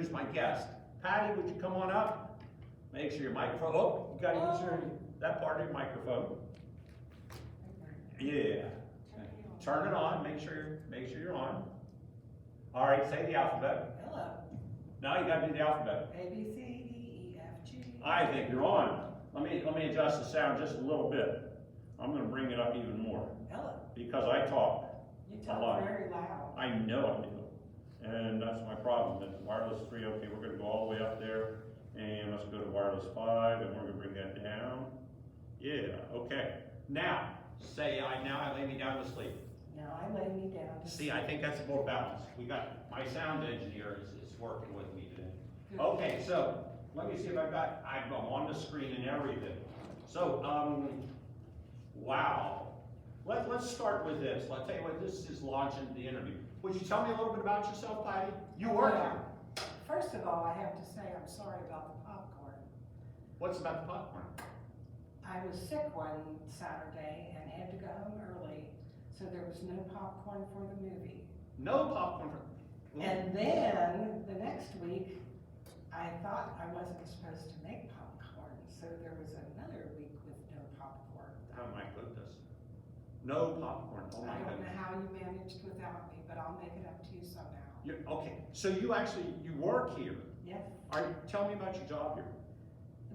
Who's my guest? Patti, would you come on up? Make sure your microphone, oh, you gotta use that part of your microphone. Yeah. Turn it on, make sure you're on. All right, say the alphabet. Hello. Now you gotta do the alphabet. A, B, C, D, E, F, G. I think you're on. Let me adjust the sound just a little bit. I'm gonna bring it up even more. Hello. Because I talk. You a talk lot. very loud. I know I do. And that's my problem. It's wireless 3, okay, we're gonna go all the way up there. And let's go to wireless 5, and we're gonna bring that down. Yeah, okay. Now, say I lay me down to sleep. Now I lay me down to See, I think that's a little balance. We got, my sound engineer is working with me today. Good. Okay, so, let me see if I'm on the screen and everything. So, wow. Let's start with this. I'll tell you what, this is launching the interview. Would you tell me a little bit about yourself, Patti? You work here. First of all, I have to say I'm sorry about the popcorn. What's about the popcorn? I was sick one Saturday and had to go home early, so there was no popcorn for the movie. No popcorn for... And then, the next week, I thought I wasn't supposed to make popcorn, so there was another week with no popcorn. Oh my goodness. No popcorn, oh my I don't know goodness. how you managed without me, but I'll make it up to you somehow. Okay, so you work here. Yes. Tell me about your job here.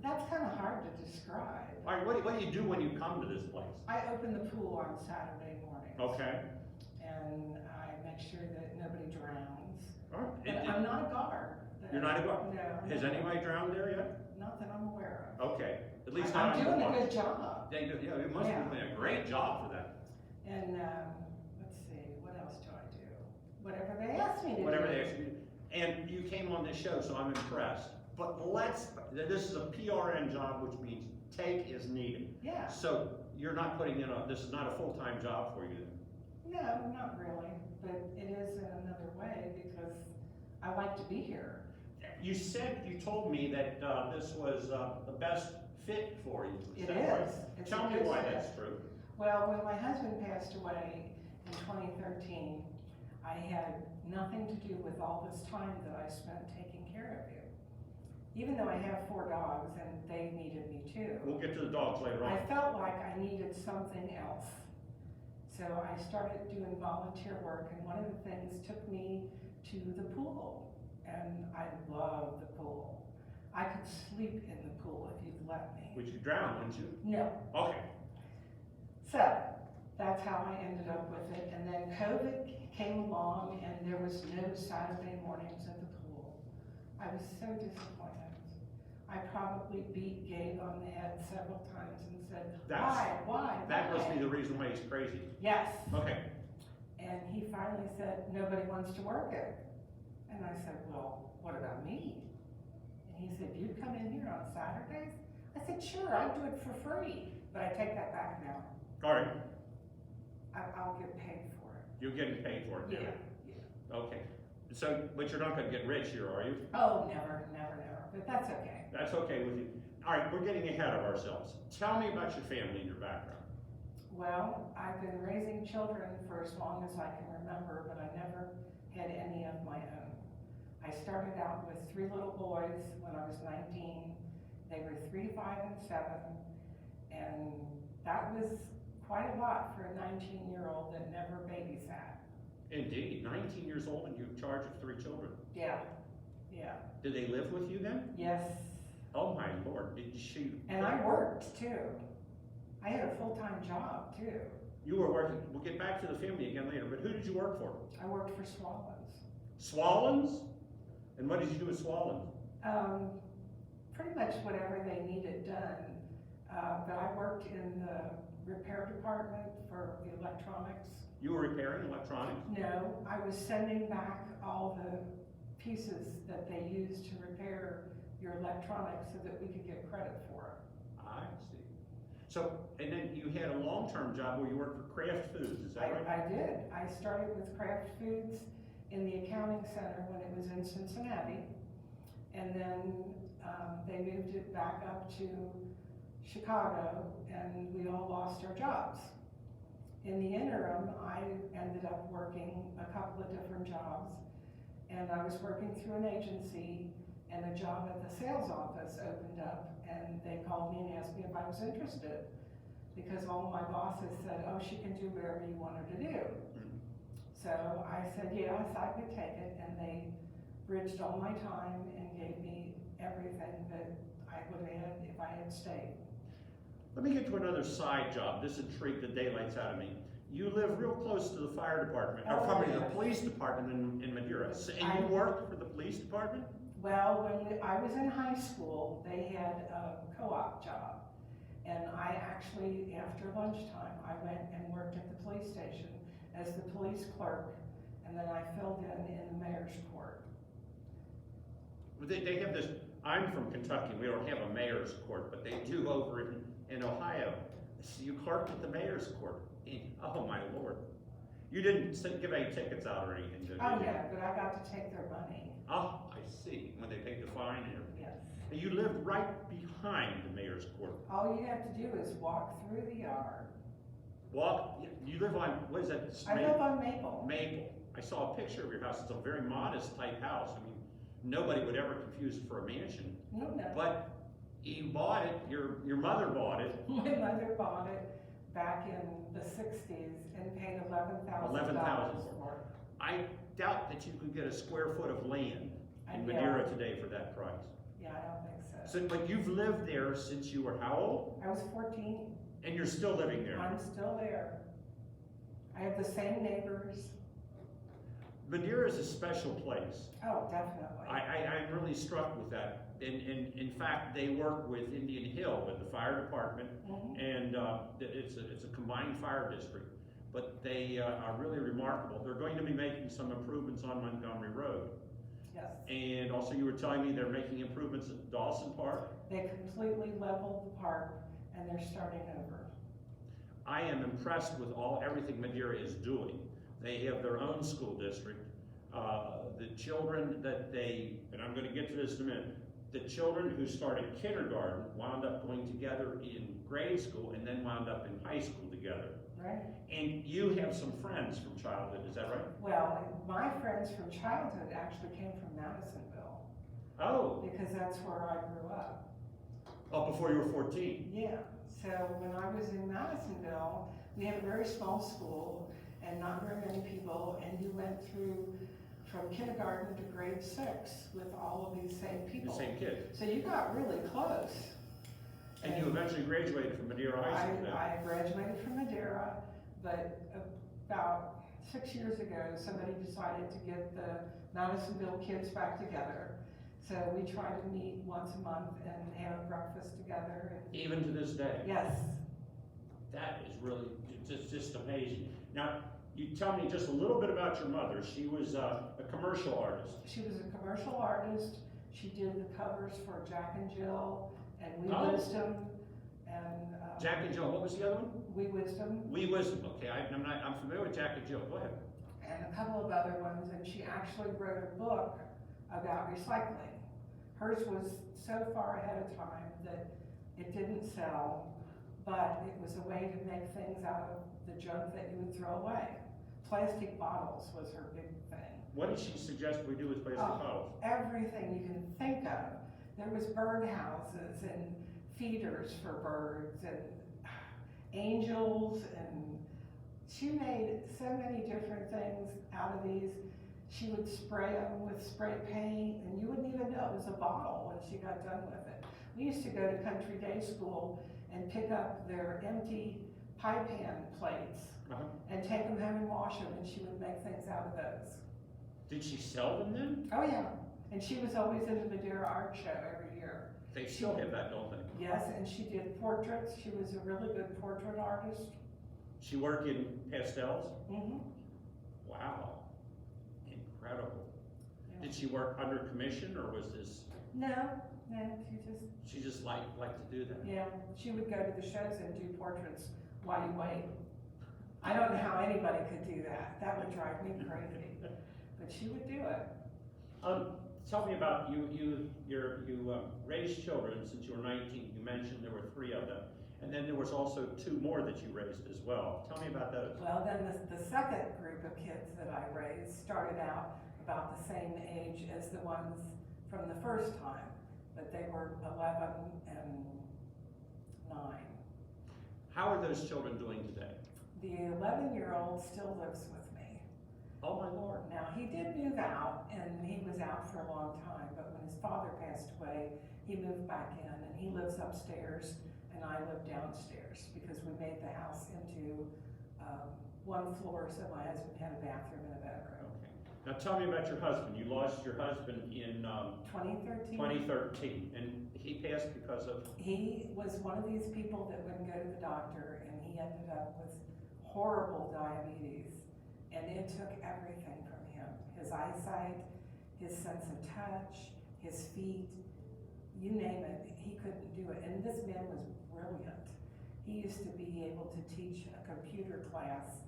That's kind of hard to describe. All right, what do you do when you come to this place? I open the pool on Saturday mornings. Okay. And I make sure that nobody drowns. All right. But I'm not a guard. You're not a guard? No. Has anybody drowned there yet? Not that I'm aware of. Okay, at least not I'm on doing your a watch. good job. They do, yeah, it must have been a great job for that. And let's see, what else do I do? Whatever they ask me to do. Whatever they ask you. And you came on this show, so I'm impressed. But this is a PRN job, which means take is needed. Yeah. So you're not putting in this is not a full-time job for you then? No, not really. But it is in another way because I like to be here. You told me that this was the best fit for you. It that right? is. It's Tell a me good why fit. that's true. Well, when my husband passed away in 2013, I had nothing to do with all this time that I spent taking care of you. Even though I have 4 dogs and they needed me too. We'll get to the dogs later on. I felt like I needed something else. So I started doing volunteer work, and one of the things took me to the pool. And I love the pool. I could sleep in the pool if you'd let me. Would you drown, wouldn't you? No. Okay. So that's how I ended up with it. And then COVID came along and there was no Saturday mornings at the pool. I was so disappointed. I probably beat Gabe on the head several times and said, why? That must be the reason why he's crazy. Yes. Okay. And he finally said, nobody wants to work it. And I said, well, what about me? And he said, you'd come in here on Saturdays? I said, sure, I'd do it for free. But I take that back now. All right. I'll get paid for it. You're getting paid for it now. Yeah. Okay. So, but you're not going to get rich here, are you? Oh, never. But that's okay. That's okay with you. All right, we're getting ahead of ourselves. Tell me about your family and your background. Well, I've been raising children for as long as I can remember, but I never had any of my own. I started out with 3 little boys when I was 19. They were 3, 5, and 7. And that was quite a lot for a 19-year-old that never babysat. Indeed, 19 years old and you're in charge of 3 children. Yeah. Did they live with you then? Yes. Oh my Lord, did she? And I worked too. I had a full-time job too. You were working, we'll get back to the family again later, but who did you work for? I worked for Swallow's. Swallow's? And what did you do with Swallow's? Pretty much whatever they needed done. But I worked in the repair department for the electronics. You were repairing electronics? No, I was sending back all the pieces that they used to repair your electronics so that we could get credit for it. I see. So, and then you had a long-term job where you worked for Kraft Foods, is that right? I did. I started with Kraft Foods in the accounting center when it was in Cincinnati. And then they moved it back up to Chicago and we all lost our jobs. In the interim, I ended up working a couple of different jobs and I was working through an agency, and a job at the sales office opened up, and they called me and asked me if I was interested, because all my bosses said, oh, she can do whatever you want her to do. So I said, yes, I could take it, and they bridged all my time and gave me everything that I would have had if I had stayed. Let me get to another side job. This intrigued the daylights out of me. You live real close to the fire department, or probably the police department in Madeira. And you worked for the police department? Well, when I was in high school, they had a co-op job. And I actually, after lunchtime, I went and worked at the police station as the police clerk, and then I filled in the mayor's court. They have this, I'm from Kentucky, we don't have a mayor's court, but they do over in Ohio. So you clerked at the mayor's court. Oh my Lord. You didn't give any tickets out or anything, did you? Oh yeah, but I got to take their money. Oh, I see, when they paid the fine and everything. Yes. And you lived right behind the mayor's court. All you have to do is walk through the yard. Walk, you live on, what is that? I live on Maple. Maple. I saw a picture of your house. It's a very modest type house. I mean, nobody would ever confuse it for a mansion. No, no. But you bought it, your mother bought it. My mother bought it back in the 60s and paid $11,000 for it. I doubt that you could get a square foot of land in Madeira today for that price. Yeah, I don't think so. So, but you've lived there since you were how old? I was 14. And you're still living there? I'm still there. I have the same neighbors. Madeira is a special place. Oh, definitely. I'm really struck with that. In fact, they work with Indian Hill, with the fire department, and it's a combined fire district. But they are really remarkable. They're going to be making some improvements on Montgomery Road. Yes. And also you were telling me they're making improvements at Dawson Park? They completely leveled the park, and they're starting over. I am impressed with everything Madeira is doing. They have their own school district. The children that and I'm going to get to this in a minute, the children who started kindergarten wound up going together in grade school and then wound up in high school together. Right. And you have some friends from childhood, is that right? Well, my friends from childhood actually came from Madisonville. Oh. Because that's where I grew up. Oh, before you were 14? Yeah. So when I was in Madisonville, we had a very small school and not very many people, and you went through from kindergarten to grade 6 with all of these same people. The same kids. So you got really close. And you eventually graduated from Madeira High School then? I graduated from Madeira, but about 6 years ago, somebody decided to get the Madisonville kids back together. So we try to meet once a month and have breakfast together. Even to this day? Yes. That is really just amazing. Now, you tell me just a little bit about your mother. She was a commercial artist. She was a commercial artist. She did the covers for Jack and Jill and We Wisdom and Jack and Jill. What was the other one? We Wisdom. We Wisdom. Okay, I'm familiar with Jack and Jill. Go ahead. And a couple of other ones. And she actually wrote a book about recycling. Hers was so far ahead of time that it didn't sell, but it was a way to make things out of the junk that you would throw away. Plastic bottles was her big thing. What did she suggest we do with plastic bottles? Everything you can think of. There was bird houses and feeders for birds and angels, and she made so many different things out of these. She would spray them with spray paint, and you wouldn't even know it was a bottle when she got done with it. We used to go to country day school and pick up their empty pie pan plates and take them home and wash them, and she would make things out of those. Did she sell them then? Oh yeah, and she was always in the Madeira Art Show every year. They still have that, don't they? Yes, and she did portraits. She was a really good portrait artist. She worked in pastels? Mm-hmm. Wow, incredible. Yeah. Did she work under commission, or was this? No, She just liked to do that. Yeah, she would go to the shows and do portraits while you wait. I don't know how anybody could do that. That would drive me crazy, but she would do it. Tell me about you raised children since you were 19. You mentioned there were 3 of them. And then there was also 2 more that you raised as well. Tell me about those. Well, then the second group of kids that I raised started out about the same age as the ones from the first time, but they were 11 and 9. How are those children doing today? The 11-year-old still lives with me. Oh my Lord. Now, he did move out, and he was out for a long time, but when his father passed away, he moved back in, and he lives upstairs, and I live downstairs, because we made the house into one floor, so my husband had a bathroom and a bedroom. Okay. Now tell me about your husband. You lost your husband in 2013. 2013, and he passed because of? He was one of these people that wouldn't go to the doctor, and he ended up with horrible diabetes, and it took everything from him. His eyesight, his sense of touch, his feet, you name it, he couldn't do it. And this man was brilliant. He used to be able to teach a computer class,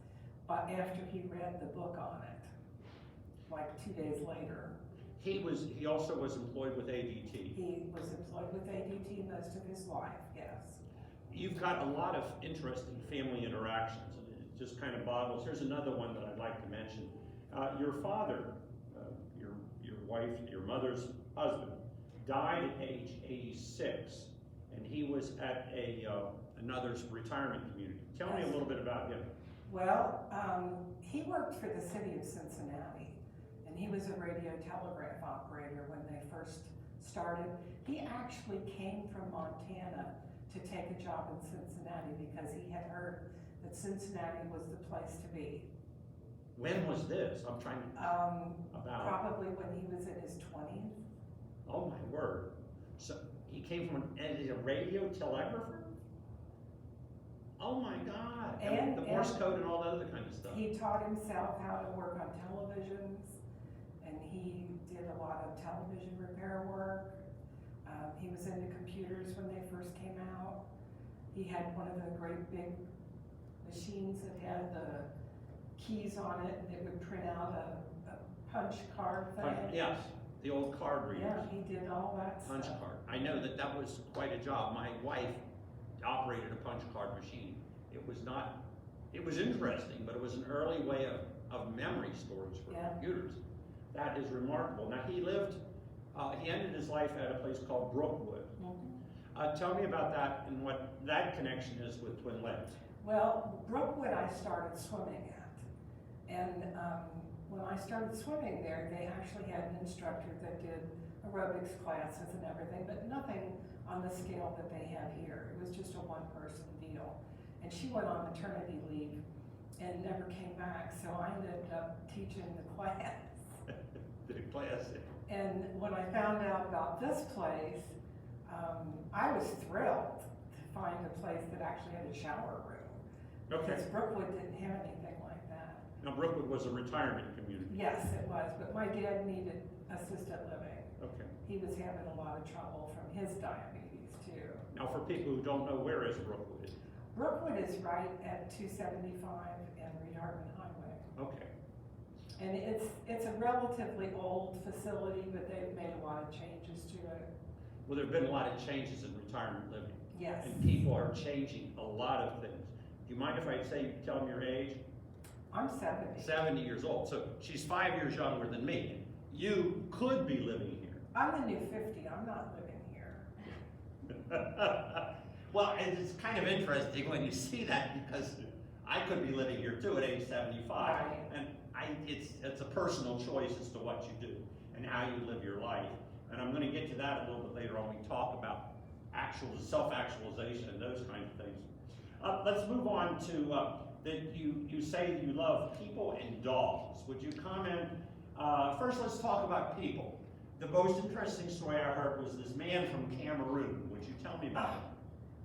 but after he read the book on it, like 2 days later. He also was employed with ADT. He was employed with ADT most of his life, yes. You've got a lot of interesting family interactions, and it just kind of boggles. Here's another one that I'd like to mention. Your father, your wife, your mother's husband, died at age 86, and he was at another retirement community. Tell me a little bit about him. Well, he worked for the city of Cincinnati, and he was a radio telegraph operator when they first started. He actually came from Montana to take a job in Cincinnati because he had heard that Cincinnati was the place to be. When was this? I'm trying to, probably when he was in his 20s. Oh my word. So he came from as a radio telegrapher? Oh my God. And the Morse code and all that other kind of stuff. He taught himself how to work on televisions, and he did a lot of television repair work. He was into computers when they first came out. He had one of the great big machines that had the keys on it, and it would print out a punch card thing. Yes, the old card readers. Yeah, he did all that punch stuff. card. I know that was quite a job. My wife operated a punch card machine. It was interesting, but it was an early way of memory storage for computers. That is remarkable. Now he ended his life at a place called Brookwood. Mm-hmm. Tell me about that and what that connection is with Twin Lakes. Well, Brookwood I started swimming at. And when I started swimming there, they actually had an instructor that did aerobics classes and everything, but nothing on the scale that they have here. It was just a one-person deal. And she went on maternity leave and never came back, so I ended up teaching the class. The class. And when I found out about this place, I was thrilled to find a place that actually had a shower room. Okay. Because Brookwood didn't have anything like that. Now Brookwood was a retirement community. Yes, it was, but my dad needed assisted living. Okay. He was having a lot of trouble from his diabetes too. Now for people who don't know, where is Brookwood? Brookwood is right at 275 and Reed Hartman Highway. Okay. And it's a relatively old facility, but they've made a lot of changes to it. Well, there have been a lot of changes in retirement living. Yes. And people are changing a lot of things. Do you mind if I tell them your age? I'm 70. 70 years old. So she's 5 years younger than me. You could be living here. I'm the new 50. I'm not living here. Well, it's kind of interesting when you see that, because I could be living here too at age 75. Right. And it's a personal choice as to what you do and how you live your life. And I'm going to get to that a little bit later on when we talk about self-actualization and those kinds of things. Let's move on to that you say you love people and dogs. Would you comment? First, let's talk about people. The most interesting story I heard was this man from Cameroon. Would you tell me about it?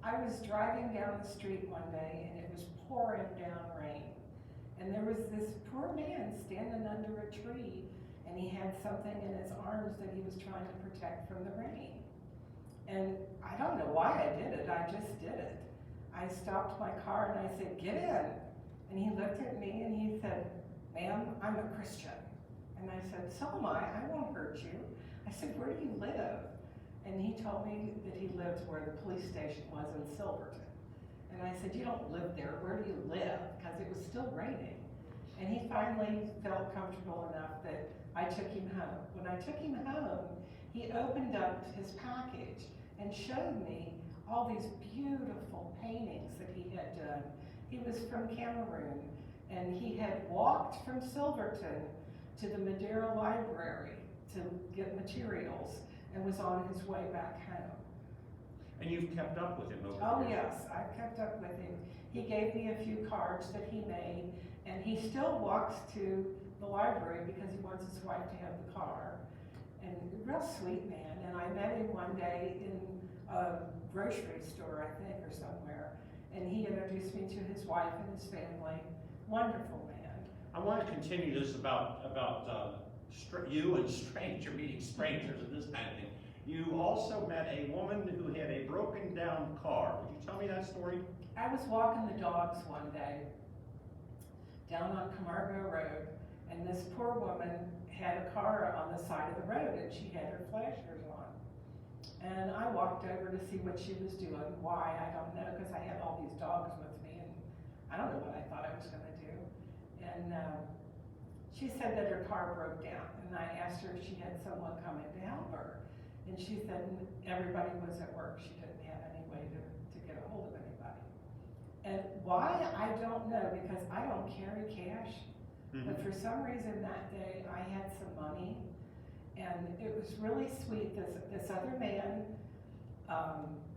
I was driving down the street one day and it was pouring down rain. And there was this poor man standing under a tree, and he had something in his arms that he was trying to protect from the rain. And I don't know why I did it, I just did it. I stopped my car and I said, "Get in." And he looked at me and he said, "Ma'am, I'm a Christian." And I said, "So am I won't hurt you." I said, "Where do you live?" And he told me that he lived where the police station was in Silverton. And I said, "You don't live there, where do you live?" Because it was still raining. And he finally felt comfortable enough that I took him home. When I took him home, he opened up his package and showed me all these beautiful paintings that he had done. He was from Cameroon, and he had walked from Silverton to the Madeira Library to get materials and was on his way back home. And you've kept up with him over the Oh years? yes, I've kept up with him. He gave me a few cards that he made, and he still walks to the library because he wants his wife to have the car. And a real sweet man, and I met him one day in a grocery store, I think, or somewhere, and he introduced me to his wife and his family. Wonderful man. I want to continue this about you and meeting strangers and this kind of thing. You also met a woman who had a broken down car. Would you tell me that story? I was walking the dogs one day down on Camargo Road, and this poor woman had a car on the side of the road, and she had her flashers on. And I walked over to see what she was doing. Why, I don't know, because I had all these dogs with me, and I don't know what I thought I was going to do. And she said that her car broke down, and I asked her if she had someone coming to help her. And she said everybody was at work. She didn't have any way to get a hold of anybody. And why, I don't know, because I don't carry cash. But for some reason that day, I had some money, and it was really sweet. This other man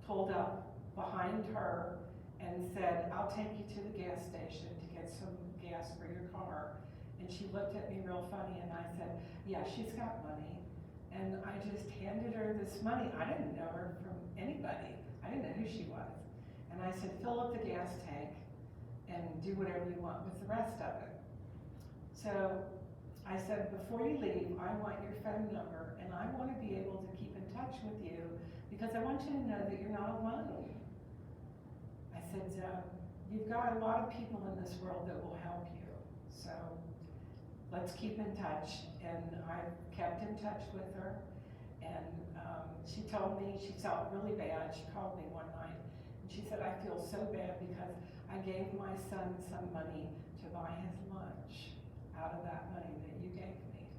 pulled up behind her and said, "I'll take you to the gas station to get some gas for your car." And she looked at me real funny, and I said, "Yeah, she's got money." And I just handed her this money. I didn't know her from anybody. I didn't know who she was. And I said, "Fill up the gas tank and do whatever you want with the rest of it." So I said, "Before you leave, I want your phone number, and I want to be able to keep in touch with you because I want you to know that you're not alone." I said, "You've got a lot of people in this world that will help you. So let's keep in touch." And I kept in touch with her, and she told me she felt really bad. She called me one night, and she said, "I feel so bad because I gave my son some money to buy his lunch out of that money that you gave me."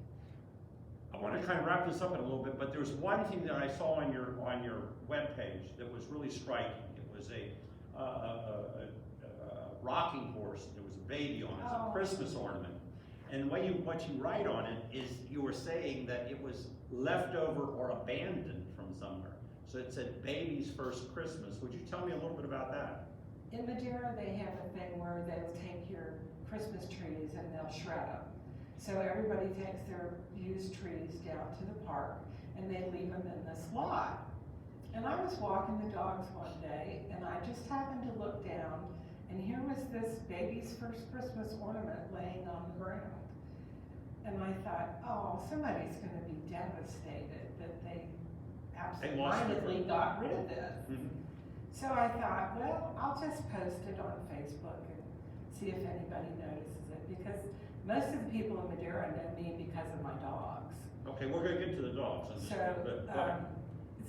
I want to kind of wrap this up in a little bit, but there was one thing that I saw on your webpage that was really striking. It was a rocking horse. There was a baby on it. It was a Christmas ornament. And what you write on it is you were saying that it was leftover or abandoned from somewhere. So it said baby's first Christmas. Would you tell me a little bit about that? In Madeira, they have a thing where they'll take your Christmas trees and they'll shred them. So everybody takes their used trees down to the park and they leave them in this lot. And I was walking the dogs one day and I just happened to look down, and here was this baby's first Christmas ornament laying on the ground. And I thought, oh, somebody's going to be devastated that they absentmindedly got rid of this. So I thought, well, I'll just post it on Facebook and see if anybody notices it, because most of the people in Madeira know me because of my dogs. Okay, we're going to get to the dogs. So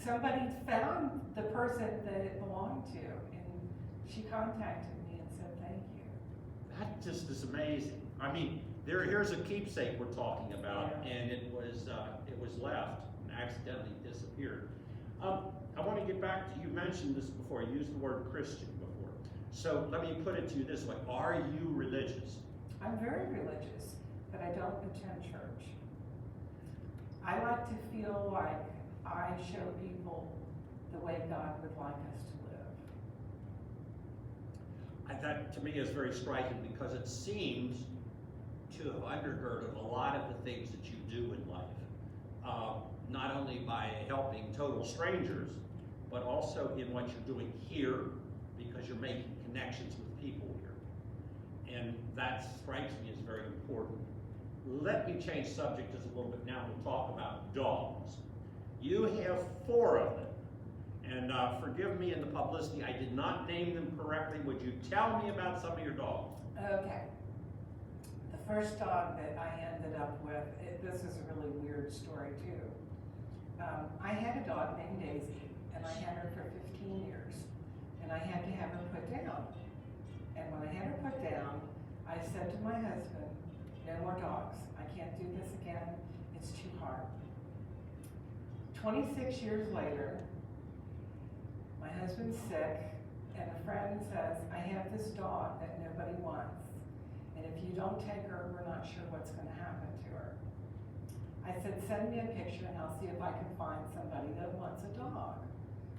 somebody found the person that it belonged to, and she contacted me and said thank you. That just is amazing. I mean, here's a keepsake we're talking about, and it was left and accidentally disappeared. I want to get back to, you mentioned this before, you used the word Christian before. So let me put it to you this way. Are you religious? I'm very religious, but I don't attend church. I like to feel like I show people the way God would like us to live. That to me is very striking because it seems to have undergirded a lot of the things that you do in life. Not only by helping total strangers, but also in what you're doing here, because you're making connections with people here. And that strikes me as very important. Let me change subject just a little bit now. We'll talk about dogs. You have 4 of them. And forgive me in the publicity, I did not name them correctly. Would you tell me about some of your dogs? Okay. The first dog that I ended up with, this is a really weird story too. I had a dog named Daisy, and I had her for 15 years, and I had to have her put down. And when I had her put down, I said to my husband, no more dogs. I can't do this again. It's too hard. 26 years later, my husband's sick, and a friend says, I have this dog that nobody wants, and if you don't take her, we're not sure what's going to happen to her. I said, send me a picture and I'll see if I can find somebody that wants a dog.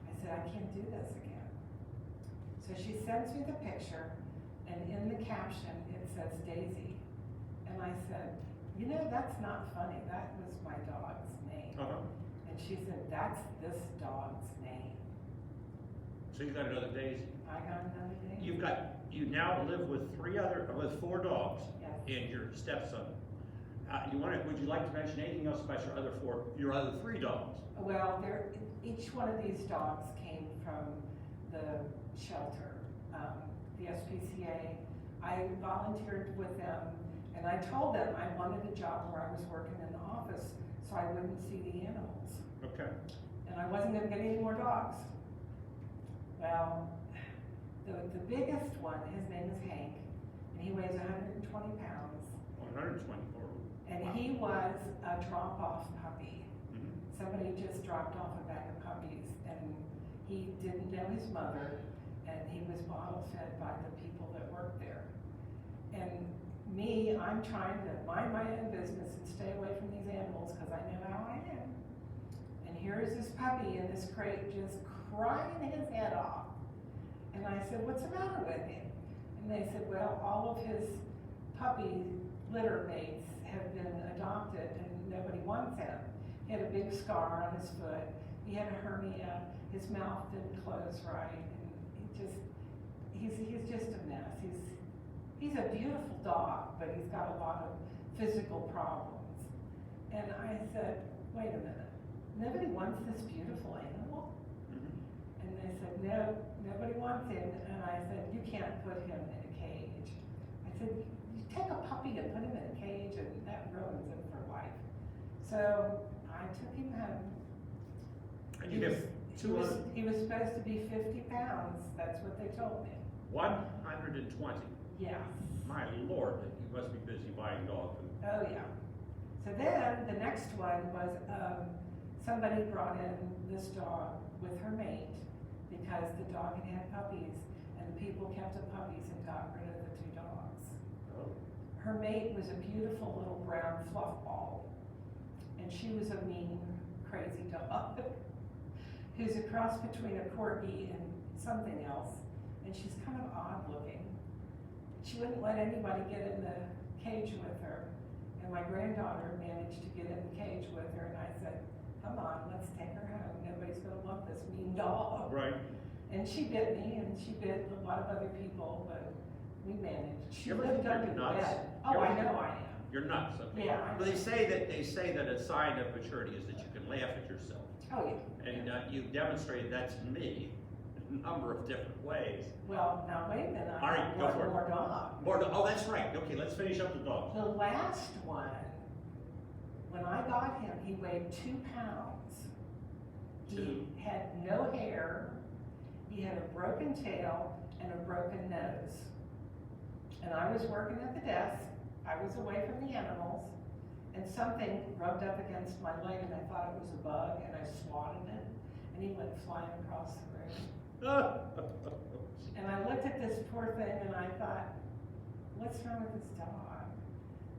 I said, I can't do this again. So she sends me the picture, and in the caption it says Daisy. And I said, you know, that's not funny. That was my dog's name. And she said, that's this dog's name. So you got another Daisy. I got another Daisy. You now live with with 4 dogs. Yes. And your stepson. Would you like to mention anything else about your other 3 dogs? Well, each one of these dogs came from the shelter, the SPCA. I volunteered with them, and I told them I wanted a job where I was working in the office so I wouldn't see the animals. Okay. And I wasn't going to get any more dogs. Well, the biggest one, his name is Hank, and he weighs 120 pounds. 124. And Wow. he was a drop-off puppy. Mm-hmm. Somebody just dropped off a bag of puppies, and he didn't know his mother, and he was bottle fed by the people that worked there. And me, I'm trying to mind my own business and stay away from these animals because I know how I am. And here's this puppy in this crate just crying his head off. And I said, what's the matter with him? And they said, well, all of his puppy litter mates have been adopted and nobody wants him. He had a big scar on his foot. He had a hernia. His mouth didn't close right. And he's just a mess. He's a beautiful dog, but he's got a lot of physical problems. And I said, wait a minute, nobody wants this beautiful animal? Mm-hmm. And they said, no, nobody wants him. And I said, you can't put him in a cage. I said, you take a puppy and put him in a cage and that ruins him for life. So I took him home. And you have He was supposed to be 50 pounds. That's what they told me. 120. Yes. My Lord, you must be busy buying dog food. Oh, yeah. So then the next one was somebody brought in this dog with her mate because the dog had puppies, and the people kept the puppies and got rid of the 2 dogs. Oh. Her mate was a beautiful little brown fluff ball, and she was a mean, crazy dog who's a cross between a corgi and something else, and she's kind of odd looking. She wouldn't let anybody get in the cage with her, and my granddaughter managed to get in the cage with her, and I said, come on, let's take her home. Nobody's gonna want this mean dog. Right. And she bit me, and she bit a lot of other people, but we managed. She You ever lived think under you're the nuts? bed. You Oh, ever I think- know I am. You're nuts. Okay. Yeah, I Well, they say that a sign of maturity is that you can laugh at yourself. Oh, yeah. And you've demonstrated that to me in a number of different ways. Well, now wait a minute, All I right, have go one for it. more dog. Oh, that's right. Okay, let's finish up the dogs. The last one, when I got him, he weighed 2 pounds. He 2. had no hair, he had a broken tail, and a broken nose. And I was working at the desk, I was away from the animals, and something rubbed up against my leg, and I thought it was a bug, and I swatted it, and he went flying across the room. And I looked at this poor thing, and I thought, what's wrong with this dog?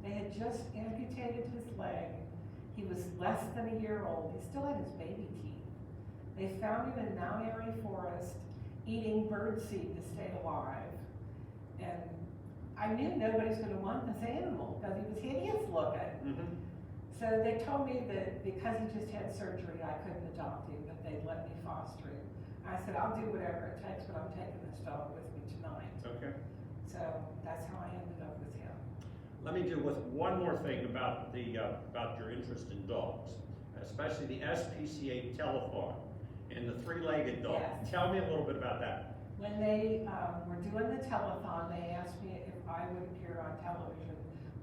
They had just amputated his leg. He was less than a year old. He still had his baby teeth. They found him in Mount Airy Forest eating birdseed to stay alive. And I knew nobody's going to want this animal because he was hideous looking. Mm-hmm. So they told me that because he just had surgery, I couldn't adopt him, but they'd let me foster him. I said, I'll do whatever it takes, but I'm taking this dog with me tonight. Okay. So that's how I ended up with him. Let me deal with one more thing about about your interest in dogs, especially the SPCA telethon and the 3-legged dog. Yes. Tell me a little bit about that. When they were doing the telethon, they asked me if I would appear on television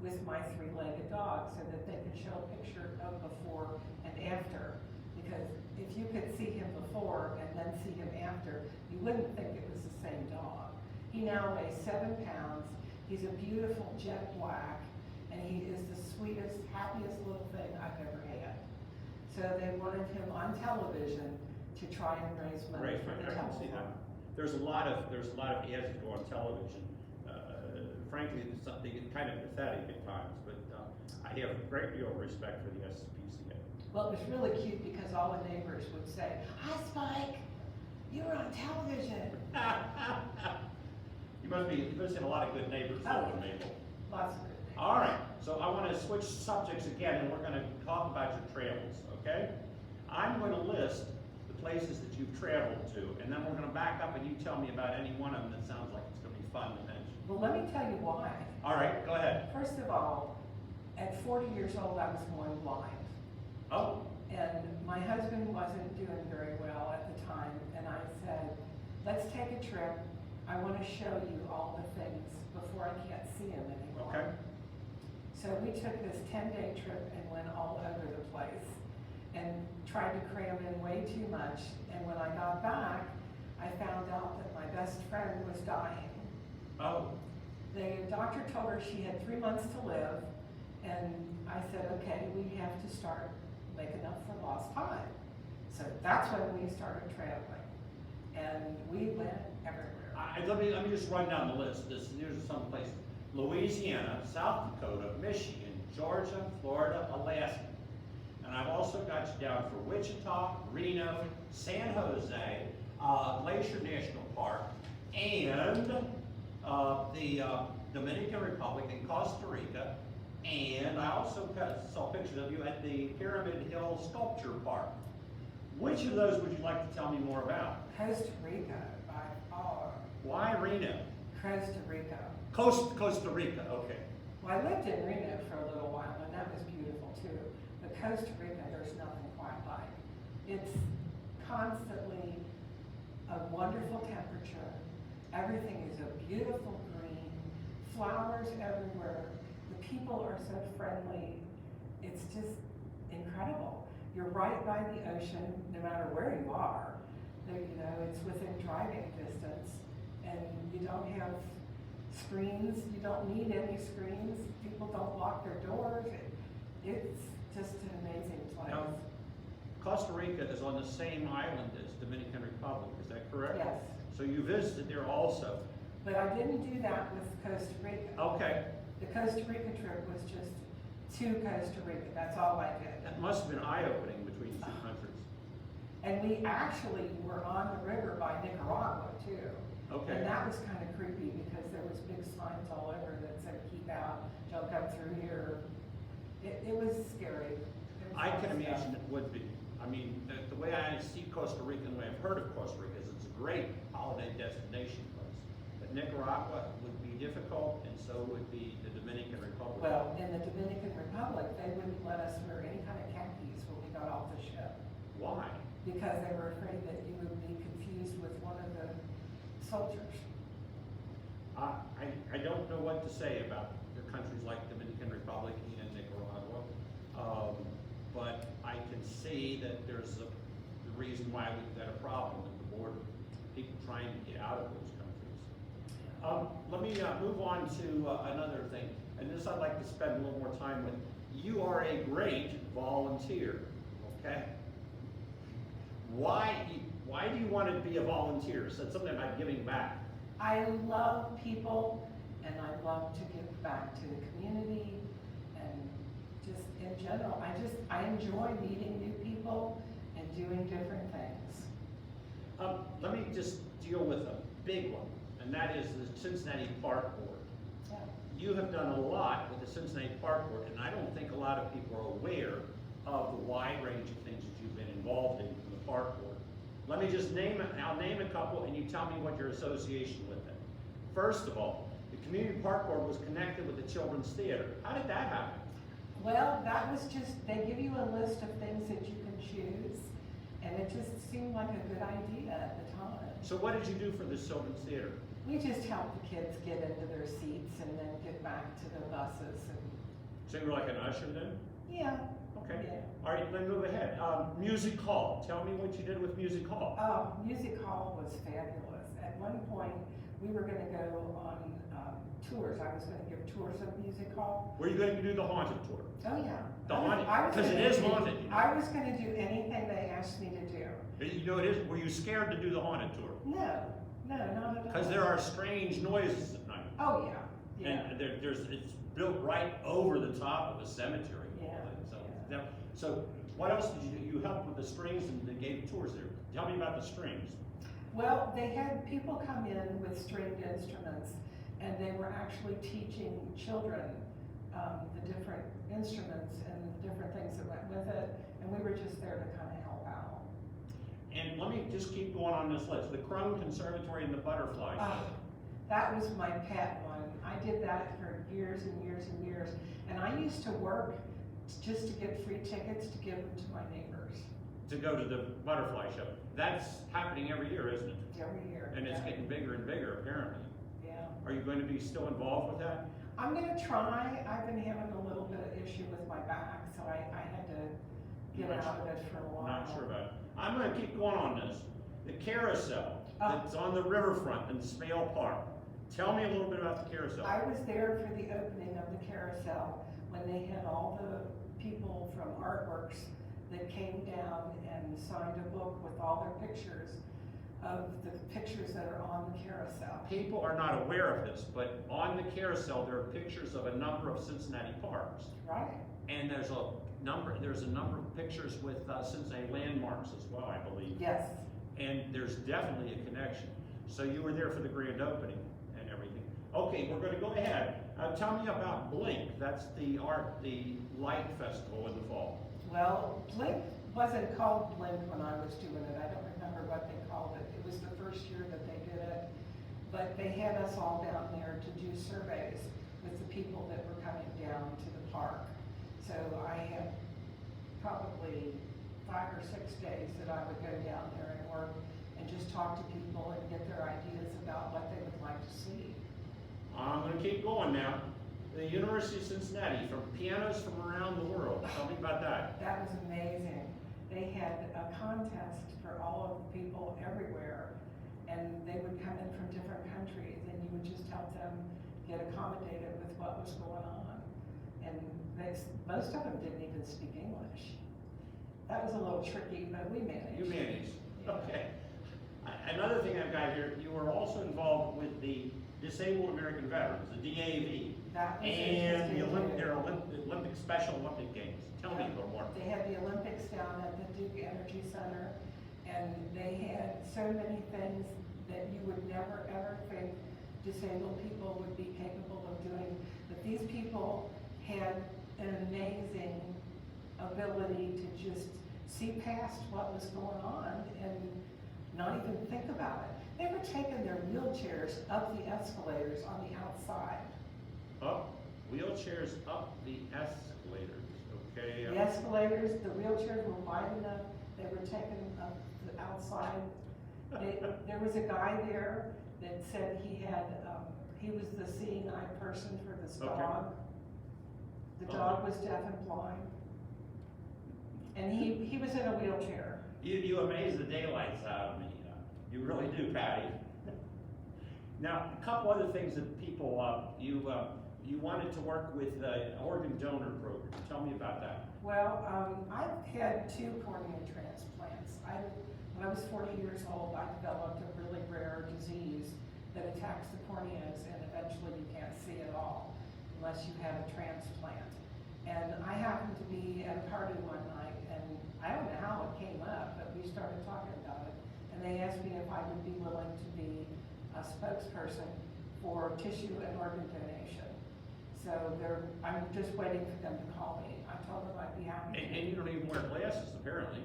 with my 3-legged dog so that they could show a picture of before and after. Because if you could see him before and then see him after, you wouldn't think it was the same dog. He now weighs 7 pounds. He's a beautiful jet black, and he is the sweetest, happiest little thing I've ever had. So they wanted him on television to try and raise money Right, for the I can see that. telephone. There's a lot of ads that go on television. Frankly, they get kind of pathetic at times, but I have a great deal of respect for the SPCA. Well, it was really cute because all the neighbors would say, "Hi, Spike, you were on television." You must have a lot of good neighbors over in Maple. Lots of good things. All right, so I want to switch subjects again, and we're going to talk about your travels, okay? I'm going to list the places that you've traveled to, and then we're going to back up and you tell me about any one of them that sounds like it's going to be fun to mention. Well, let me tell you why. All right, go ahead. First of all, at 40 years old, I was going blind. Oh, And my husband wasn't doing very well at the time, and I said, let's take a trip. I want to show you all the things before I can't see him anymore. okay. So we took this 10-day trip and went all over the place and tried to cram in way too much. And when I got back, I found out that my best friend was dying. Oh, The doctor told her she had 3 months to live, and I said, okay, we have to start making up for lost time. So that's when we started traveling, and we went everywhere. let me just run down the list. Here's some places: Louisiana, South Dakota, Michigan, Georgia, Florida, Alaska. And I've also got you down for Wichita, Reno, San Jose, Glacier National Park, and the Dominican Republic and Costa Rica. And I also saw pictures of you at the Pyramid Hill Sculpture Park. Which of those would you like to tell me more about? Costa Rica, by far. Why Reno? Costa Rica. Costa Rica, okay. Well, I lived in Reno for a little while, and that was beautiful too. But Costa Rica, there's nothing quite like. It's constantly a wonderful temperature. Everything is a beautiful green, flowers everywhere. The people are so friendly. It's just incredible. You're right by the ocean, no matter where you are. You know, it's within driving distance, and you don't have screens. You don't need any screens. People don't lock their doors. It's just an amazing place. Now, Costa Rica is on the same island as Dominican Republic, is that correct? Yes, So you visited there also. but I didn't do that with Costa Rica. Okay, The Costa Rica trip was just to Costa Rica. That's all I did. that must have been eye-opening between the two countries. And we actually were on the river by Nicaragua too. Okay. And that was kind of creepy because there was big signs all over that said, keep out, don't come through here. It was scary. There was I a lot can of stuff. imagine it would be. I mean, the way I see Costa Rica and the way I've heard of Costa Rica is it's a great holiday destination place. But Nicaragua would be difficult, and so would be the Dominican Republic. Well, in the Dominican Republic, they wouldn't let us wear any kind of khakis when we got off the ship Why? because they were afraid that you would be confused with one of the soldiers. I don't know what to say about the countries like Dominican Republic and Nicaragua, but I can see that there's the reason why we've got a problem with the border, people trying to get out of those countries. Let me move on to another thing, and this I'd like to spend a little more time with. You are a great volunteer, okay? Why do you want to be a volunteer? So it's something about giving back. I love people, and I love to give back to the community, and just in general, I enjoy meeting new people and doing different things. Let me just deal with a big one, and that is the Cincinnati Park Board. Yeah. You have done a lot with the Cincinnati Park Board, and I don't think a lot of people are aware of the wide range of things that you've been involved in from the Park Board. Let me just I'll name a couple, and you tell me what your association with them. First of all, the Community Park Board was connected with the Children's Theater. How did that happen? Well, that was just, they give you a list of things that you can choose, and it just seemed like a good idea at the time. So what did you do for the Children's Theater? We just helped the kids get into their seats and then get back to the buses and, So you were like an usher then? yeah. Okay. Yeah. All right, then move ahead. Music Hall. Tell me what you did with Music Hall. Oh, Music Hall was fabulous. At one point, we were gonna go on, tours. I was gonna give tours of music hall. Were you going to do the haunted tour? Oh, yeah. The haunted, I was because it gonna is do- haunted, you know? I was gonna do anything they asked me to do. You know it is, were you scared to do the haunted tour? No, not at all. Because there are strange noises at night. Oh, yeah, yeah. And it's built right over the top of a cemetery. Yeah, So, yeah. so what else did you do? You helped with the strings and they gave tours there. Tell me about the strings. Well, they had people come in with stringed instruments, and they were actually teaching children the different instruments and the different things that went with it, and we were just there to kind of help out. And let me just keep going on this list. The Crone Conservatory and the Butterfly Show. That was my pet one. I did that for years and years and years, and I used to work just to get free tickets to give them to my neighbors. To go to the Butterfly Show. That's happening every year, isn't it? Every year. And it's yeah. getting bigger and bigger, apparently. Yeah. Are you going to be still involved with that? I'm gonna try. I've been having a little bit of issue with my back, so I had to get out of it for a while. Not sure about it. I'm gonna keep going on this. The carousel Oh. that's on the riverfront in Smale Park. Tell me a little bit about the carousel. I was there for the opening of the carousel when they had all the people from Artworks that came down and signed a book with all their pictures of the pictures that are on the carousel. People are not aware of this, but on the carousel, there are pictures of a number of Cincinnati parks. Right. And there's a number of pictures with Cincinnati landmarks as well, I believe. Yes. And there's definitely a connection. So you were there for the grand opening and everything. Okay, we're gonna go ahead. Tell me about Blink. That's the light festival in the fall. Well, Blink wasn't called Blink when I was doing it. I don't remember what they called it. It was the first year that they did it. But they had us all down there to do surveys with the people that were coming down to the park. So I had probably 5 or 6 days that I would go down there and work and just talk to people and get their ideas about what they would like to see. I'm gonna keep going now. The University of Cincinnati, from pianos from around the world. Tell me about that. That was amazing. They had a contest for all of the people everywhere, and they would come in from different countries, and you would just help them get accommodated with what was going on. And most of them didn't even speak English. That was a little tricky, but we managed. You managed. Yeah. Okay. Another thing I've got here, you were also involved with the Disabled American Veterans, the DAV, That was and the interesting, too. Olympic Special Olympic Games. Tell me a little more. They had the Olympics down at the Duke Energy Center, and they had so many things that you would never ever think disabled people would be capable of doing. But these people had an amazing ability to just see past what was going on and not even think about it. They were taking their wheelchairs up the escalators on the outside. Up, wheelchairs up the escalators, okay? The escalators, the wheelchairs were wide enough, they were taken up the outside. There was a guy there that said he had, he was the seeing eye person for this Okay. dog. The dog was deaf and blind. And he was in a wheelchair. You amaze the daylights out of me. You really do, Patty. Now, a couple other things that people, you wanted to work with the organ donor program. Tell me about that. Well, I've had 2 cornea transplants. When I was 40 years old, I developed a really rare disease that attacks the corneas, and eventually you can't see at all unless you have a transplant. And I happened to be at a party one night, and I don't know how it came up, but we started talking about it. And they asked me if I would be willing to be a spokesperson for tissue and organ donation. So I'm just waiting for them to call me. I told them I'd be happy. And you don't even wear glasses, apparently.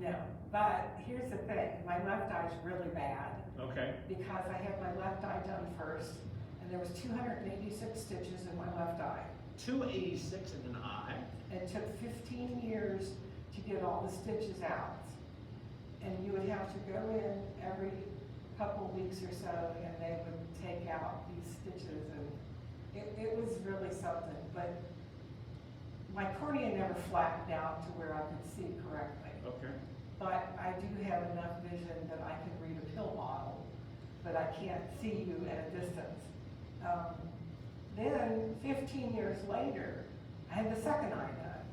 No, but here's the thing, my left eye's really bad Okay. because I had my left eye done first, and there was 286 stitches in my left eye. 286 in an eye. It took 15 years to get all the stitches out. And you would have to go in every couple weeks or so, and they would take out these stitches, and it was really something. But my cornea never flattened out to where I could see correctly. Okay. But I do have enough vision that I can read a pill bottle. but I can't see you at a distance. Then 15 years later, I had the second eye done.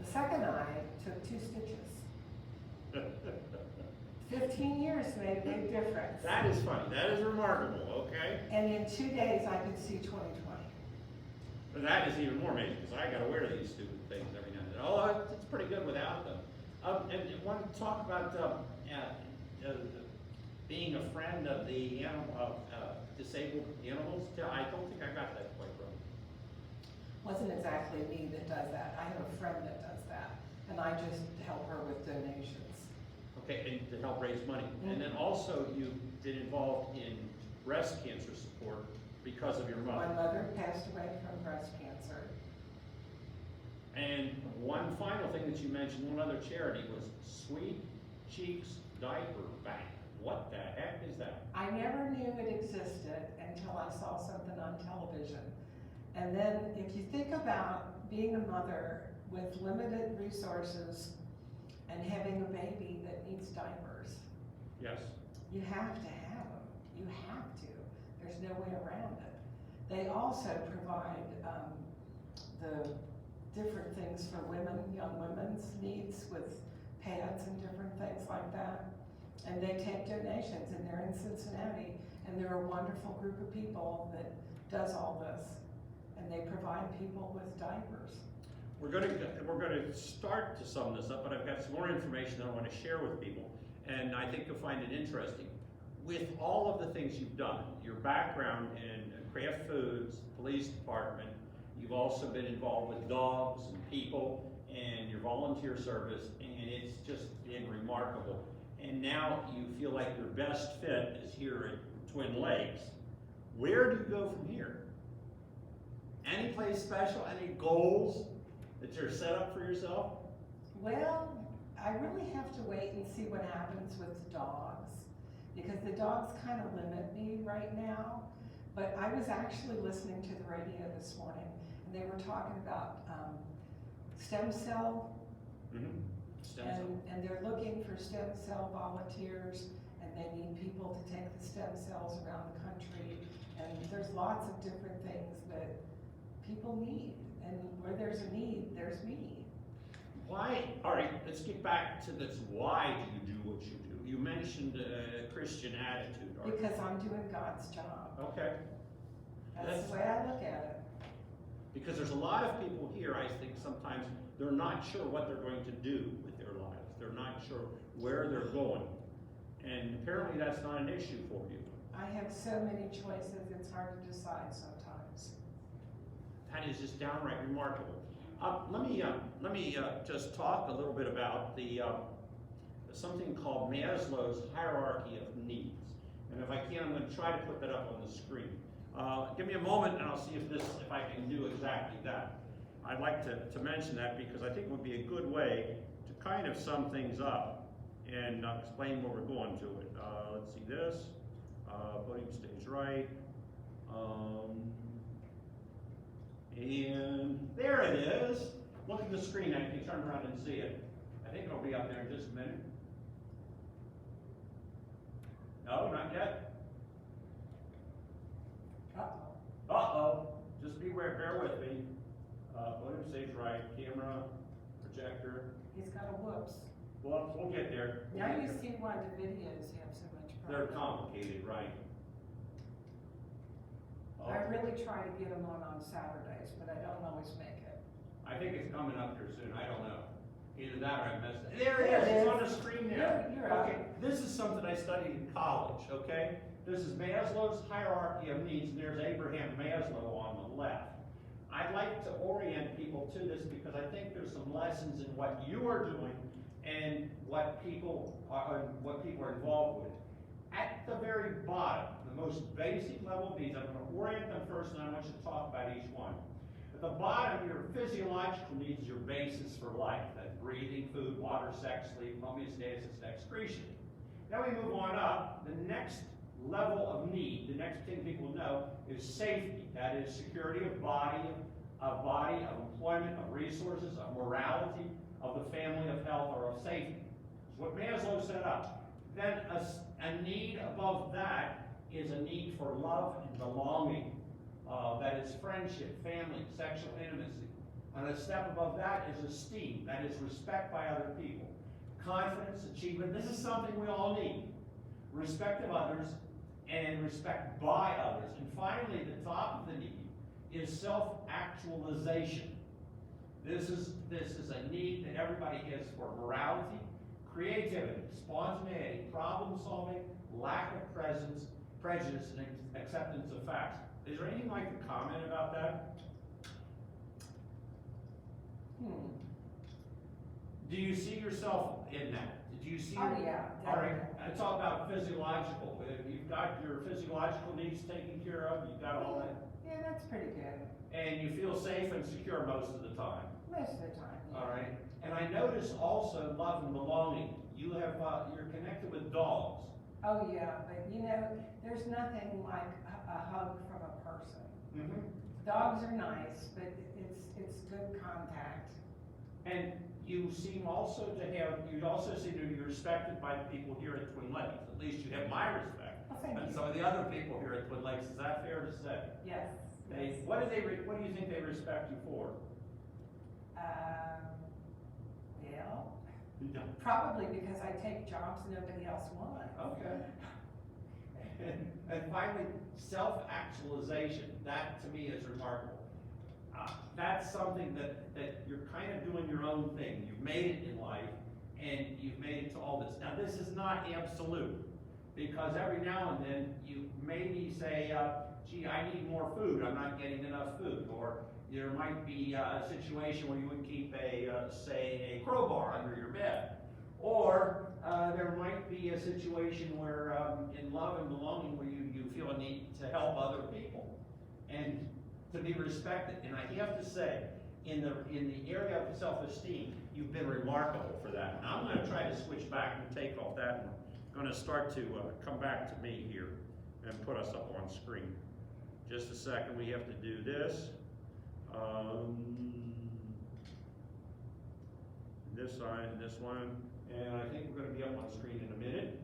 The second eye took 2 stitches. 15 years made a big difference. That is funny. That is remarkable, okay? And in 2 days, I could see 20/20. But that is even more amazing, because I gotta wear these stupid things every now and then. Oh, it's pretty good without them. And I want to talk about being a friend of the disabled animals. I don't think I got that quite right. Wasn't exactly me that does that. I have a friend that does that, and I just help her with donations. Okay, and to help raise money. And then also you've been involved in breast cancer support because of your My mother. mother passed away from breast cancer. And one final thing that you mentioned, one other charity, was Sweet Cheeks Diaper Bank. What the heck is that? I never knew it existed until I saw something on television. And then if you think about being a mother with limited resources and having a baby that needs diapers, Yes. you have to have them. You have to. There's no way around it. They also provide the different things for women, young women's needs with pads and different things like that. And they take donations, and they're in Cincinnati, and they're a wonderful group of people that does all this. And they provide people with diapers. We're going to start to sum this up, but I've got some more information that I want to share with people, and I think you'll find it interesting. With all of the things you've done, your background in craft foods, police department, you've also been involved with dogs and people, and your volunteer service, and it's just been remarkable. And now you feel like your best fit is here at Twin Lakes. Where do you go from here? Any place special? Any goals that you're set up for yourself? Well, I really have to wait and see what happens with the dogs, because the dogs kind of limit me right now. But I was actually listening to the radio this morning, and they were talking about stem cell, Stem cell. and they're looking for stem cell volunteers, and they need people to take the stem cells around the country. And there's lots of different things that people need, and where there's a need, there's me. Why? All right, let's get back to this. Why do you do what you do? You mentioned a Christian attitude. Because I'm doing God's job. Okay. That's the way I look at it. Because there's a lot of people here, I think sometimes they're not sure what they're going to do with their lives. They're not sure where they're going. And apparently that's not an issue for you. I have so many choices, it's hard to decide sometimes. That is just downright remarkable. Let me just talk a little bit about the something called Maslow's hierarchy of needs. And if I can, I'm going to try to put that up on the screen. Give me a moment, and I'll see if I can do exactly that. I'd like to mention that because I think it would be a good way to kind of sum things up and explain where we're going to it. Let's see this. Podium stage right. And there it is. Look at the screen. I can turn around and see it. I think it'll be up there in just a minute. No, not yet. Uh-oh. Just bear with me. Podium stage right. Camera, projector. He's got a whoops. Well, we'll get there. Now you see why the videos have so much They're problem. complicated, right? I really try to get them on Saturdays, but I don't always make it. I think it's coming up here soon. I don't know. Either that or I messed it. There it is. It's on the screen there. You're up. Okay. This is something I studied in college, okay? This is Maslow's hierarchy of needs, and there's Abraham Maslow on the left. I'd like to orient people to this because I think there's some lessons in what you are doing and what people are involved with. At the very bottom, the most basic level of needs, I'm going to orient them first, and I want you to talk about each one. At the bottom, your physiological needs, your basis for life. That's breathing, food, water, sex, sleep, homeostasis, and excretion. Then we move on up. The next level of need, the next thing people know, is safety. That is security of body, of employment, of resources, of morality, of the family, of health, or of safety. It's what Maslow set up. Then A need above that is a need for love and belonging. That is friendship, family, sexual intimacy. And a step above that is esteem. That is respect by other people. Confidence, achievement. This is something we all need. Respect of others and respect by others. And finally, the top of the need is self-actualization. This is a need that everybody has for morality, creativity, spontaneity, problem solving, lack of prejudice, and acceptance of facts. Is there anything like to comment about that? Do you see yourself in that? Did you see? Oh, yeah, All right. definitely. It's all about physiological. You've got your physiological needs taken care of. You've got all that, Yeah, that's pretty good, and you feel safe and secure most of the time. most of the time. Yeah. All right. And I notice also love and belonging. You have you're connected with dogs. Oh, yeah, but you know, there's nothing like a hug from a person. Mm-hmm. Dogs are nice, but it's good contact. And you seem also to have, you also seem to be respected by the people here at Twin Lakes. At least you have my respect. Well, thank And you. some of the other people here at Twin Lakes, is that fair to say? Yes. They, yes. what do you think they respect you for? Well, probably because I take jobs nobody else wants. Okay. And finally, self-actualization. That to me is remarkable. That's something that you're kind of doing your own thing. You've made it in life, and you've made it to all this. Now, this is not absolute, because every now and then you maybe say, gee, I need more food. I'm not getting enough food. Or there might be a situation where you would keep say, a crowbar under your bed. Or there might be a situation where, in love and belonging, where you feel a need to help other people and to be respected. And I have to say, in the area of self-esteem, you've been remarkable for that. Now I'm going to try to switch back and take off that, and I'm going to start to come back to me here and put us up on screen. Just a second, we have to do this. This side and this one. And I think we're going to be up on screen in a minute.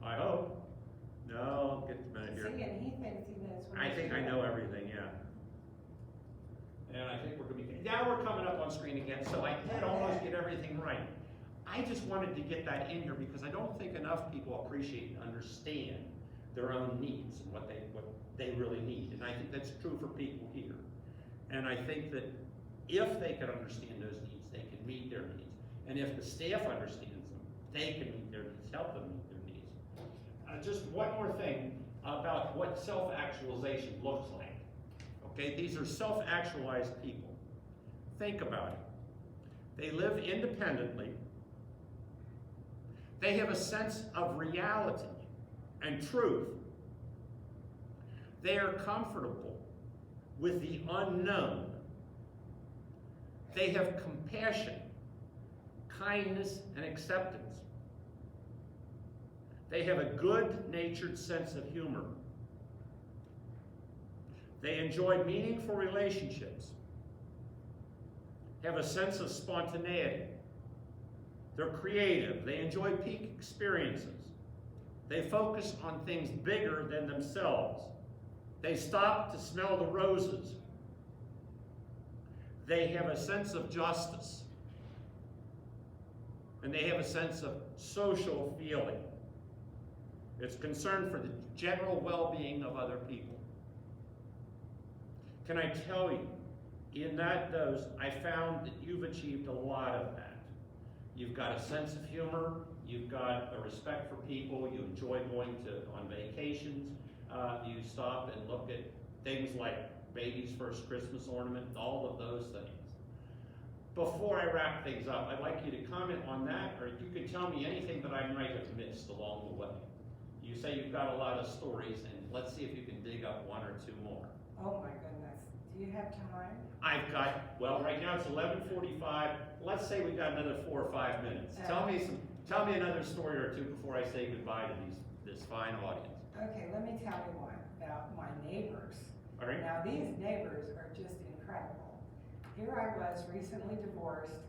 I hope. No, get the minute here. See, and he thinks he knows what I he's think I doing. know everything, yeah. And I think we're going to be, now we're coming up on screen again, so I did almost get everything right. I just wanted to get that in here because I don't think enough people appreciate and understand their own needs and what they really need. And I think that's true for people here. And I think that if they can understand those needs, they can meet their needs. And if the staff understands them, they can meet their needs, help them meet their needs. Just one more thing about what self-actualization looks like. Okay, these are self-actualized people. Think about it. They live independently. They have a sense of reality and truth. They are comfortable with the unknown. They have compassion, kindness, and acceptance. They have a good-natured sense of humor. They enjoy meaningful relationships, have a sense of spontaneity. They're creative. They enjoy peak experiences. They focus on things bigger than themselves. They stop to smell the roses. They have a sense of justice. And they have a sense of social feeling. It's concern for the general well-being of other people. Can I tell you, in those, I found that you've achieved a lot of that. You've got a sense of humor, you've got a respect for people, you enjoy going on vacations, you stop and look at things like baby's first Christmas ornament, all of those things. Before I wrap things up, I'd like you to comment on that, or you can tell me anything that I might have missed along the way. You say you've got a lot of stories, and let's see if you can dig up one or two more. Oh my goodness. Do you have time? I've got, well, right now it's 11:45. Let's say we've got another 4 or 5 minutes. Tell me another story or two before I say goodbye to this fine audience. Okay, let me tell you one about my neighbors. All right? Now, these neighbors are just incredible. Here I was, recently divorced,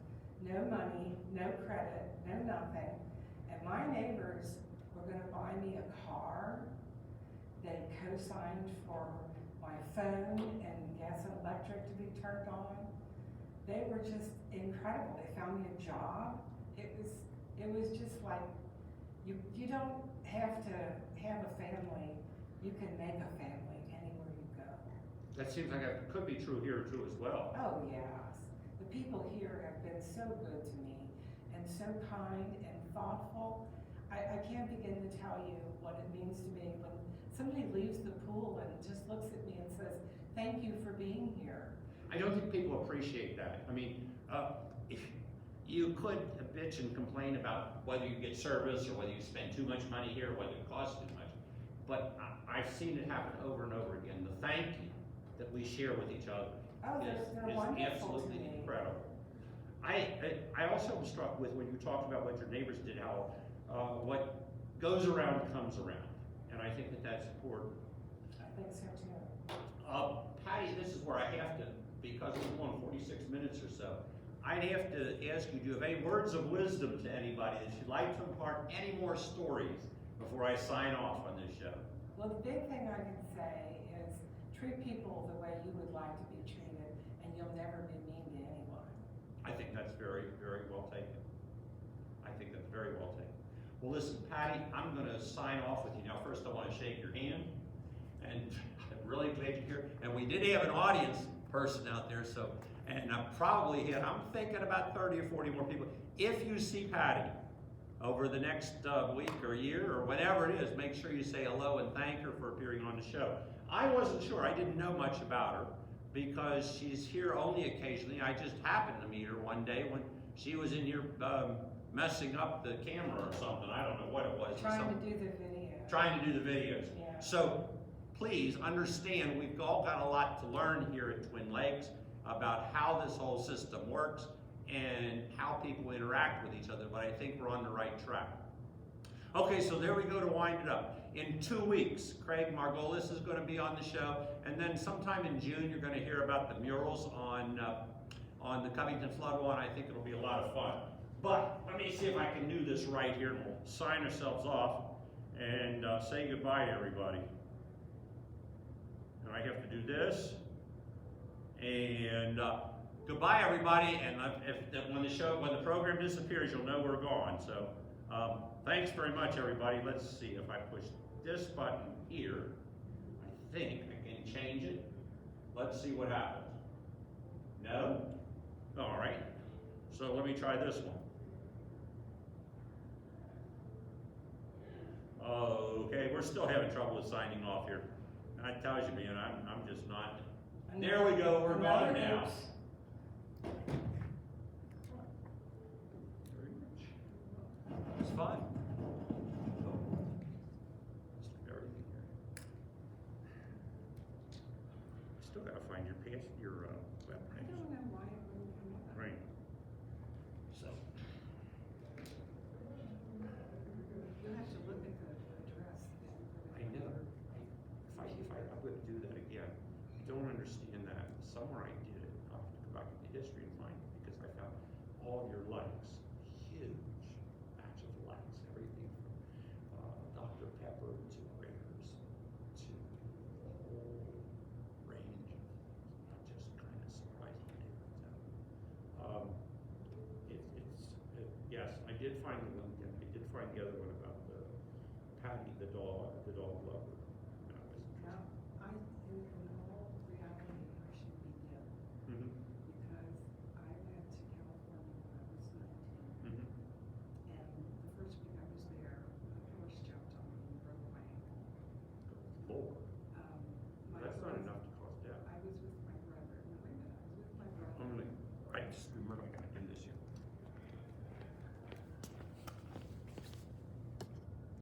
no money, no credit, no nothing, and my neighbors were going to buy me a signed for my phone and gas and electric to be turned on. They were just incredible. They found me a job. It was just like, you don't have to have a family. You can make a family anywhere you go. That seems like it could be true here too as well. Oh, yes. The people here have been so good to me and so kind and thoughtful. I can't begin to tell you what it means to me when somebody leaves the pool and just looks at me and says, thank you for being here. I don't think people appreciate that. I mean, if you could bitch and complain about whether you get service or whether you spend too much money here, or whether it costs too much. But I've seen it happen over and over again. The thank you that we share with each other Oh, they're wonderful to absolutely me. incredible. I also was struck with when you talked about what your neighbors did, how what goes around comes around. And I think that that's important. I think so too. Patty, this is where I have to, because we're going 46 minutes or so, I'd have to ask you, do you have any words of wisdom to anybody that you'd like to impart any more stories before I sign off on this show? Well, the big thing I can say is treat people the way you would like to be treated, and you'll never be mean to anyone. I think that's very, very well taken. I think that's very well taken. Well, listen, Patty, I'm going to sign off with you. Now, first, I want to shake your hand, and I'm really glad you're here. And we did have an audience person out there, so, and I probably had, I'm thinking about 30 or 40 more people. If you see Patty over the next week or year or whatever it is, make sure you say hello and thank her for appearing on the show. I wasn't sure. I didn't know much about her because she's here only occasionally. I just happened to meet her one day when she was in here messing up the camera or something. I don't know what it was. Trying to do the video. Trying to do the videos. Yeah. So please understand, we've all got a lot to learn here at Twin Lakes about how this whole system works and how people interact with each other, but I think we're on the right track. Okay, so there we go to wind it up. In 2 weeks, Craig Margolis is going to be on the show, and then sometime in June you're going to hear about the murals on the Covington Flood one. I think it'll be a lot of fun. But let me see if I can do this right here, and we'll sign ourselves off and say goodbye to everybody. And I have to do this, and goodbye, everybody. And when the program disappears, you'll know we're gone. So thanks very much, everybody. Let's see if I push this button here. I think I can change it. Let's see what happens. No? All right. So let me try this one. Okay, we're still having trouble with signing off here. That tells you, man, I'm just not. There we go, we're gone now. Very much. It's fun. Just leave everything here. Still gotta find your web I page. don't know why it wouldn't come up. Right. So. You have to look at the address. I know. I'm going to do that again. I don't understand that. Somewhere I did it. I'll have to go back into history and find it because I found all your likes. Huge batch of likes. Everything from Dr. Pepper to Raiders to the whole range of not just kind of surprising neighborhoods. Yes, I did find the